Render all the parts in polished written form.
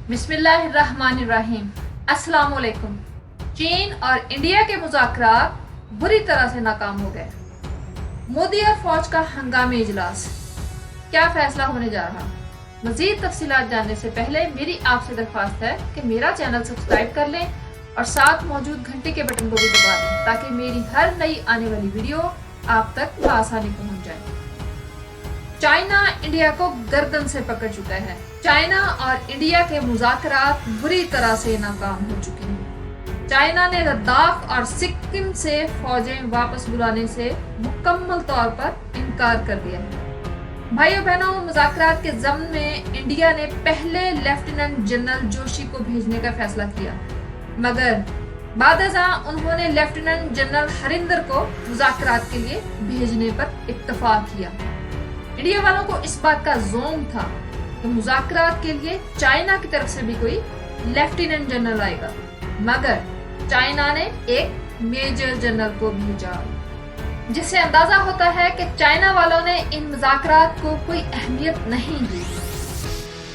बिस्मिल्लाहिर्रहमानिर्रहीम। अस्सलाम वालेकुम। चीन और इंडिया के मुज़ाकरात बुरी तरह से नाकाम हो गए। मोदी और फौज का हंगामी इजलास, क्या फैसला होने जा रहा? मजीद तफसीलात जानने से पहले मेरी आपसे दरख्वास्त है कि मेरा चैनल सब्सक्राइब कर लें और साथ मौजूद घंटे के बटन को भी दबा दें ताकि मेरी हर नई आने वाली वीडियो आप तक बआसानी पहुंच जाए। चाइना इंडिया को गर्दन से पकड़ चुका है। चाइना और इंडिया के मुज़ाकरात बुरी तरह से नाकाम हो चुके हैं। चाइना ने लद्दाख और सिक्किम से फौजें वापस बुलाने से मुकम्मल तौर पर इनकार कर दिया है। भाइयों बहनों, मुज़ाकरात के ज़म्न में इंडिया ने पहले लेफ्टिनेंट जनरल जोशी को भेजने का फैसला किया, मगर बाद-ए-ज़ां उन्होंने लेफ्टिनेंट जनरल हरिंदर को मुज़ाकरात के लिए भेजने पर इत्तफाक किया। इंडिया वालों को इस बात का ज़ोम था कि मुज़ाकरात के लिए चाइना की तरफ से भी कोई लेफ्टिनेंट जनरल आएगा, मगर चाइना ने एक मेजर जनरल को भेजा, जिससे अंदाजा होता है कि चाइना वालों ने इन मुज़ाकरात को कोई अहमियत नहीं दी।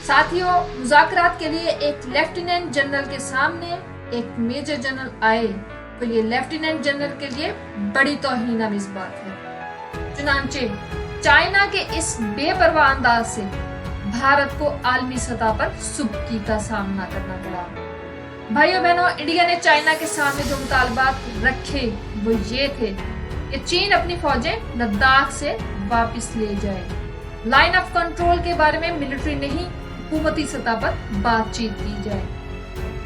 साथियों, मुज़ाकरात के लिए एक लेफ्टिनेंट जनरल के सामने एक मेजर जनरल आए तो ये लेफ्टिनेंट जनरल के लिए बड़ी तौहीन-आमीज़ बात है। चुनांचे चाइना के इस बेपरवाह अंदाज से भारत को आलमी सतह पर सुबकी का सामना करना पड़ा। भाइयों बहनों, इंडिया ने चाइना के सामने जो मुतालबात रखे वो ये थे कि चीन अपनी फौजें लद्दाख से वापस ले जाए, लाइन ऑफ कंट्रोल के बारे में मिलिट्री नहीं हुकूमती सतह पर बातचीत की जाए,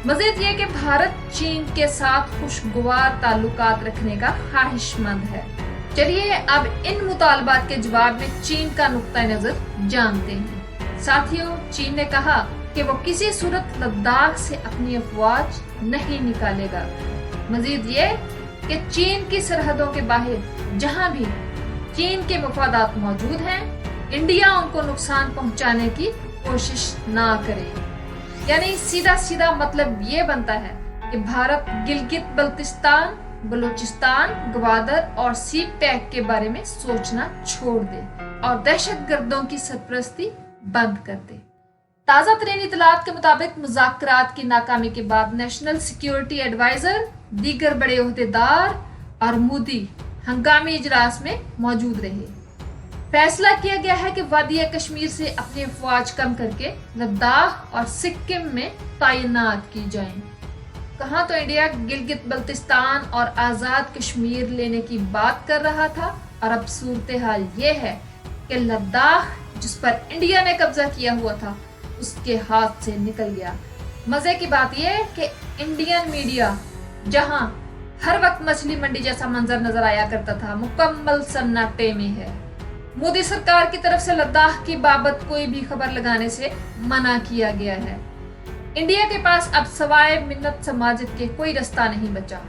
मजीद ये कि भारत चीन के साथ खुशगवार ताल्लुकात रखने का ख्वाहिशमंद है। चलिए अब इन मुतालबात के जवाब में चीन का नुक्ता नजर जानते हैं। साथियों, चीन ने कहा कि वो किसी सूरत लद्दाख से अपनी अफवाज नहीं निकालेगा। मजीद ये कि चीन की सरहदों के बाहर जहां भी चीन के मफादात मौजूद हैं, इंडिया उनको नुकसान पहुंचाने की कोशिश ना करे। यानी सीधा सीधा मतलब ये बनता है कि भारत गिलगित बल्तिस्तान, बलूचिस्तान, ग्वादर और सी पैक के बारे में सोचना छोड़ दे और दहशतगर्दों की सरपरस्ती बंद कर दे। ताज़ा तरीन इतलात के मुताबिक मुज़ाकरात की नाकामी के बाद नेशनल सिक्योरिटी एडवाइजर, दीगर बड़े ओहदेदार और मोदी हंगामी इजलास में मौजूद रहे। फैसला किया गया है कि वादिया कश्मीर से अपनी अफवाज कम करके लद्दाख और सिक्किम में तैनात की जाएं। कहाँ तो इंडिया गिलगित बल्तिस्तान और आज़ाद कश्मीर लेने की बात कर रहा था और अब सूरत हाल ये है कि लद्दाख जिस पर इंडिया ने कब्जा किया हुआ था उसके हाथ से निकल गया। मजे की बात यह है कि इंडियन मीडिया जहां हर वक्त मछली मंडी जैसा मंजर नजर आया करता था, मुकम्मल सन्नाटे में है। मोदी सरकार की तरफ से लद्दाख की बाबत कोई भी खबर लगाने से मना किया गया है। इंडिया के पास अब सवाए मिन्नत समाजित के कोई रास्ता नहीं बचा।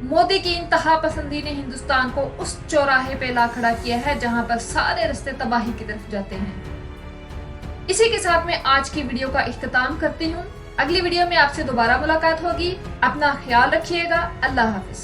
मोदी की इंतहा पसंदी ने हिंदुस्तान को उस चौराहे पे ला खड़ा किया है जहां पर सारे रास्ते तबाही की तरफ जाते हैं। इसी के साथ मैं आज की वीडियो का इख्तिताम करती हूँ। अगली वीडियो में आपसे दोबारा मुलाकात होगी। अपना ख्याल रखिएगा। अल्लाह हाफिज।